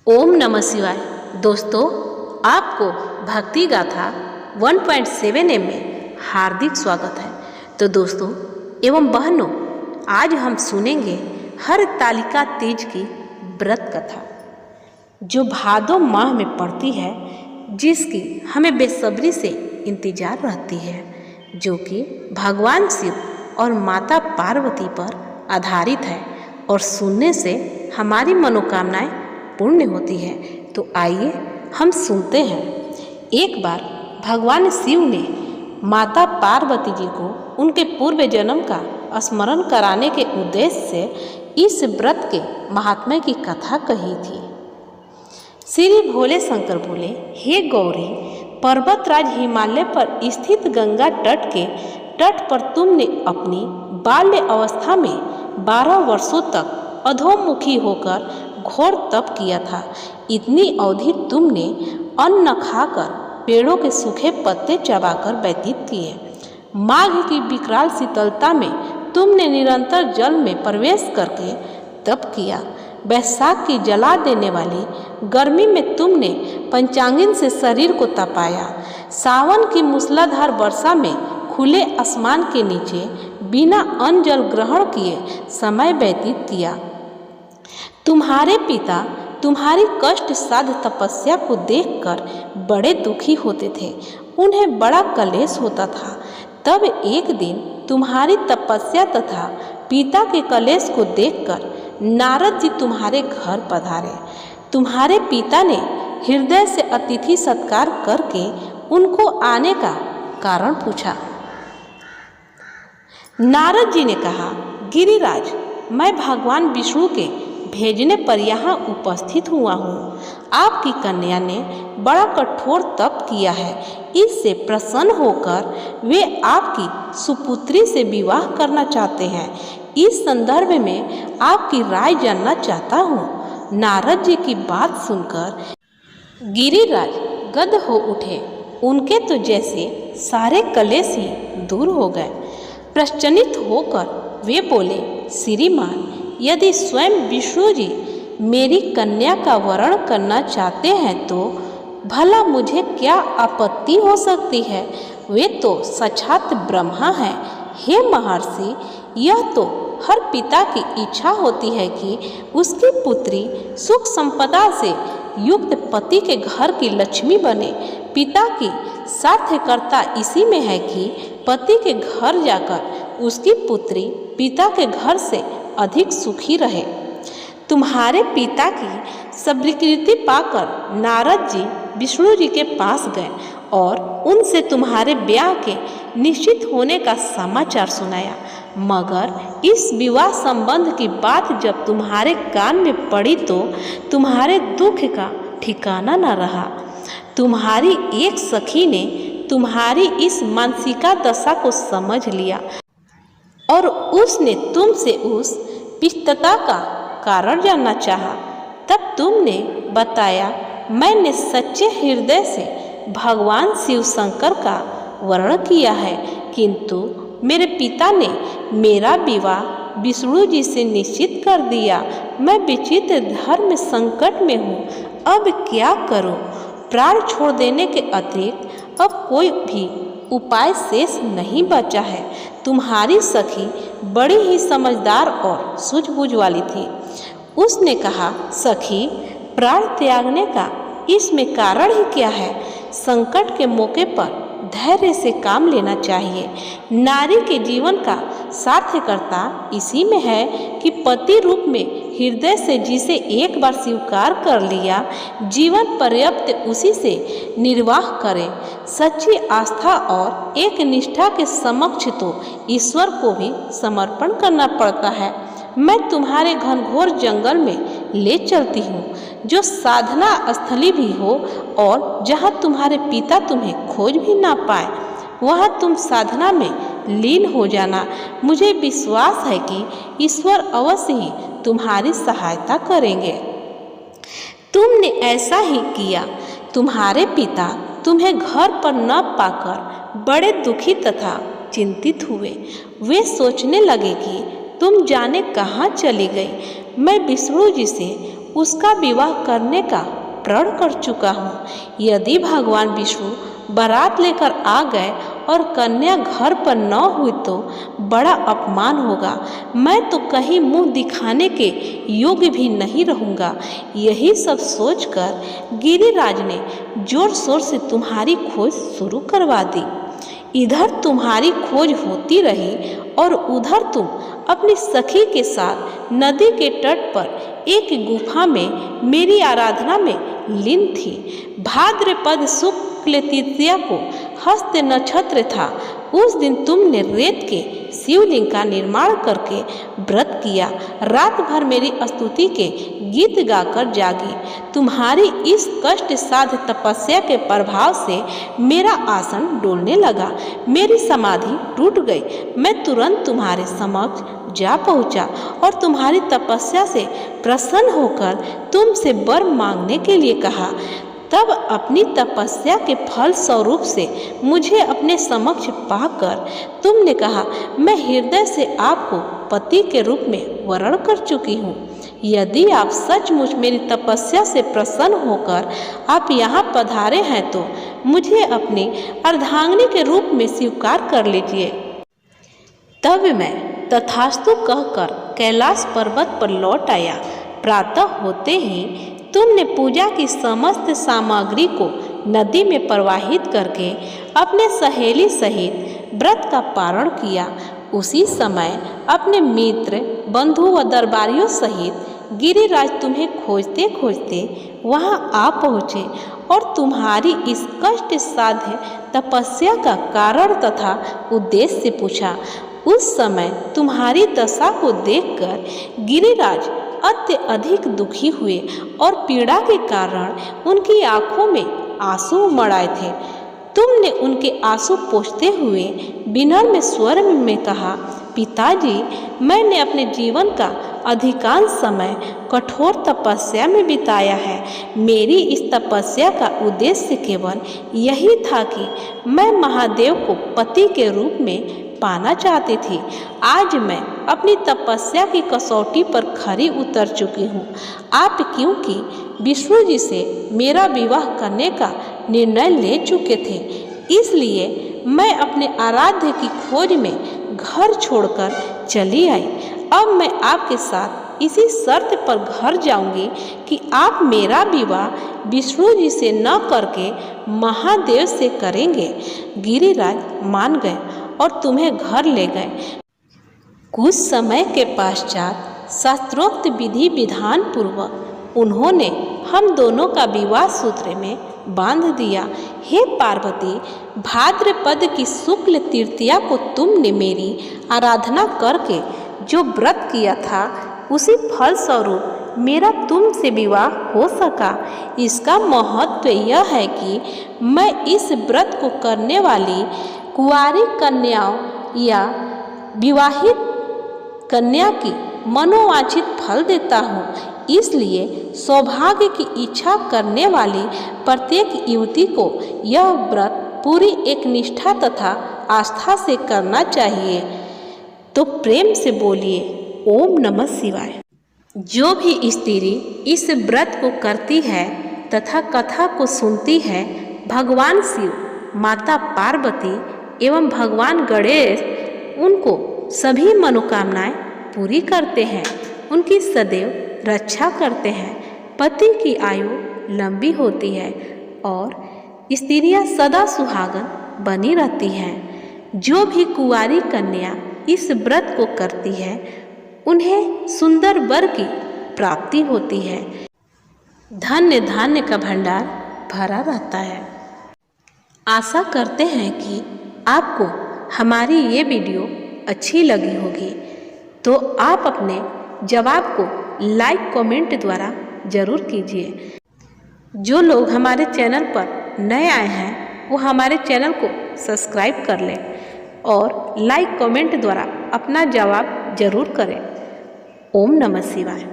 ओम नमः शिवाय। दोस्तों, आपको भक्ति गाथा 1.7 में हार्दिक स्वागत है। तो दोस्तों एवं बहनों, आज हम सुनेंगे हरतालिका तीज की व्रत कथा, जो भादो माह में पड़ती है, जिसकी हमें बेसब्री से इंतजार रहती है, जो कि भगवान शिव और माता पार्वती पर आधारित है और सुनने से हमारी मनोकामनाएं पूर्ण होती है। तो आइए हम सुनते हैं। एक बार भगवान शिव ने माता पार्वती जी को उनके पूर्व जन्म का स्मरण कराने के उद्देश्य से इस व्रत के महात्म्य की कथा कही थी। श्री भोले शंकर बोले, हे गौरी, पर्वतराज हिमालय पर स्थित गंगा तट पर तुमने अपनी बाल्य अवस्था में 12 वर्षों तक अधोमुखी होकर घोर तप किया था। इतनी अवधि तुमने अन्न खाकर, पेड़ों के सूखे पत्ते चबाकर व्यतीत किए। माघ की विकराल शीतलता में तुमने निरंतर जल में प्रवेश करके तप किया। बैसाख की जला देने वाली गर्मी में तुमने पंचांगिन से शरीर को तपाया। सावन की मूसलाधार वर्षा में खुले आसमान के नीचे बिना अन्न जल ग्रहण किए समय व्यतीत किया। तुम्हारे पिता तुम्हारी कष्ट साध्य तपस्या को देखकर बड़े दुखी होते थे। उन्हें बड़ा कलेश होता था। तब एक दिन तुम्हारी तपस्या तथा पिता के कलेश को देखकर नारद जी तुम्हारे घर पधारे। तुम्हारे पिता ने हृदय से अतिथि सत्कार करके उनको आने का कारण पूछा। नारद जी ने कहा, गिरिराज, मैं भगवान विष्णु के भेजने पर यहाँ उपस्थित हुआ हूँ। आपकी कन्या ने बड़ा कठोर तप किया है। इससे प्रसन्न होकर वे आपकी सुपुत्री से विवाह करना चाहते हैं। इस संदर्भ में आपकी राय जानना चाहता हूँ। नारद जी की बात सुनकर गिरिराज गद हो उठे। उनके तो जैसे सारे कलेश ही दूर हो गए। प्रश्चनित होकर वे बोले, श्रीमान, यदि स्वयं विष्णु जी मेरी कन्या का वरण करना चाहते हैं तो भला मुझे क्या आपत्ति हो सकती है? वे तो साक्षात ब्रह्मा हैं। हे महर्षि, यह तो हर पिता की इच्छा होती है कि उसकी पुत्री सुख संपदा से युक्त पति के घर की लक्ष्मी बने। पिता की साध्यकर्ता इसी में है कि पति के घर जाकर उसकी पुत्री पिता के घर से अधिक सुखी रहे। तुम्हारे पिता की स्वीकृति पाकर नारद जी विष्णु जी के पास गए और उनसे तुम्हारे ब्याह के निश्चित होने का समाचार सुनाया। मगर इस विवाह संबंध की बात जब तुम्हारे कान में पड़ी तो तुम्हारे दुख का ठिकाना न रहा। तुम्हारी एक सखी ने तुम्हारी इस मानसिका दशा को समझ लिया और उसने तुमसे उस पिष्टता का कारण जानना चाहा। तब तुमने बताया, मैंने सच्चे हृदय से भगवान शिव शंकर का वर्ण किया है, किंतु मेरे पिता ने मेरा विवाह विष्णु जी से निश्चित कर दिया। मैं विचित्र धर्म संकट में हूँ। अब क्या करूँ? प्राण छोड़ देने के अतिरिक्त अब कोई भी उपाय शेष नहीं बचा है। तुम्हारी सखी बड़ी ही समझदार और सूझबूझ वाली थी। उसने कहा, सखी, प्राण त्यागने का इसमें कारण ही क्या है? संकट के मौके पर धैर्य से काम लेना चाहिए। नारी के जीवन का सार्थकता इसी में है कि पति रूप में हृदय से जिसे एक बार स्वीकार कर लिया, जीवन पर्याप्त उसी से निर्वाह करे। सच्ची आस्था और एक निष्ठा के समक्ष तो ईश्वर को भी समर्पण करना पड़ता है। मैं तुम्हारे घनघोर जंगल में ले चलती हूँ, जो साधना स्थली भी हो और जहाँ तुम्हारे पिता तुम्हें खोज भी ना पाए, वहाँ तुम साधना में लीन हो जाना। मुझे विश्वास है कि ईश्वर अवश्य ही तुम्हारी सहायता करेंगे। तुमने ऐसा ही किया। तुम्हारे पिता तुम्हें घर पर न पाकर बड़े दुखी तथा चिंतित हुए। वे सोचने लगे कि तुम जाने कहाँ चली गई। मैं विष्णु जी से उसका विवाह करने का प्रण कर चुका हूँ। यदि भगवान विष्णु बारात लेकर आ गए और कन्या घर पर न हुई तो बड़ा अपमान होगा। मैं तो कहीं मुंह दिखाने के योग्य भी नहीं रहूँगा। यही सब सोचकर गिरिराज ने जोर शोर से तुम्हारी खोज शुरू करवा दी। इधर तुम्हारी खोज होती रही और उधर तुम अपनी सखी के साथ नदी के तट पर एक गुफा में मेरी आराधना में लीन थी। भाद्रपद शुक्ल तृतीया को हस्त नक्षत्र था। उस दिन तुमने रेत के शिवलिंग का निर्माण करके व्रत किया। रात भर मेरी स्तुति के गीत गाकर जागी। तुम्हारी इस कष्ट साध्य तपस्या के प्रभाव से मेरा आसन डोलने लगा, मेरी समाधि टूट गई। मैं तुरंत तुम्हारे समक्ष जा पहुंचा और तुम्हारी तपस्या से प्रसन्न होकर तुमसे वर मांगने के लिए कहा। तब अपनी तपस्या के फल स्वरूप से मुझे अपने समक्ष पाकर तुमने कहा, मैं हृदय से आपको पति के रूप में वरण कर चुकी हूँ। यदि आप सचमुच मेरी तपस्या से प्रसन्न होकर आप यहाँ पधारे हैं तो मुझे अपनी अर्धांगिनी के रूप में स्वीकार कर लीजिए। तब मैं तथास्तु कहकर कैलाश पर्वत पर लौट आया। प्रातः होते ही तुमने पूजा की समस्त सामग्री को नदी में प्रवाहित करके अपने सहेली सहित व्रत का पारण किया। उसी समय अपने मित्र, बंधु व दरबारियों सहित गिरिराज तुम्हें खोजते खोजते वहां आ पहुँचे और तुम्हारी इस कष्ट साध्य तपस्या का कारण तथा उद्देश्य पूछा। उस समय तुम्हारी दशा को देखकर गिरिराज अत्यधिक दुखी हुए और पीड़ा के कारण उनकी आंखों में आंसू उमड़ आए थे। तुमने उनके आंसू पोंछते हुए विनम्र स्वर में कहा, पिताजी, मैंने अपने जीवन का अधिकांश समय कठोर तपस्या में बिताया है। मेरी इस तपस्या का उद्देश्य केवल यही था कि मैं महादेव को पति के रूप में पाना चाहती थी। आज मैं अपनी तपस्या की कसौटी पर खरी उतर चुकी हूँ। आप क्योंकि विष्णु जी से मेरा विवाह करने का निर्णय ले चुके थे, इसलिए मैं अपने आराध्य की खोज में घर छोड़कर चली आई। अब मैं आपके साथ इसी शर्त पर घर जाऊंगी कि आप मेरा विवाह विष्णु जी से न करके महादेव से करेंगे। गिरिराज मान गए और तुम्हें घर ले गए। कुछ समय के पश्चात शास्त्रोक्त विधि विधान पूर्वक उन्होंने हम दोनों का विवाह सूत्र में बांध दिया। हे पार्वती, भाद्रपद की शुक्ल तृतीया को तुमने मेरी आराधना करके जो व्रत किया था, उसी फल स्वरूप मेरा तुमसे विवाह हो सका। इसका महत्व यह है कि मैं इस व्रत को करने वाली कुंवारी कन्याओं या विवाहित कन्या की मनोवांछित फल देता हूँ। इसलिए सौभाग्य की इच्छा करने वाली प्रत्येक युवती को यह व्रत पूरी एक निष्ठा तथा आस्था से करना चाहिए। तो प्रेम से बोलिए ओम नमः शिवाय। जो भी स्त्री इस व्रत को करती है तथा कथा को सुनती है, भगवान शिव, माता पार्वती एवं भगवान गणेश उनको सभी मनोकामनाएं पूरी करते हैं, उनकी सदैव रक्षा करते हैं। पति की आयु लंबी होती है और स्त्रियां सदा सुहागन बनी रहती हैं। जो भी कुंवारी कन्या इस व्रत को करती है, उन्हें सुंदर वर की प्राप्ति होती है। धन्य धान्य का भंडार भरा रहता है। आशा करते हैं कि आपको हमारी ये वीडियो अच्छी लगी होगी। तो आप अपने जवाब को लाइक कमेंट द्वारा ज़रूर कीजिए। जो लोग हमारे चैनल पर नए आए हैं वो हमारे चैनल को सब्सक्राइब कर लें और लाइक कमेंट द्वारा अपना जवाब ज़रूर करें। ओम नमः शिवाय।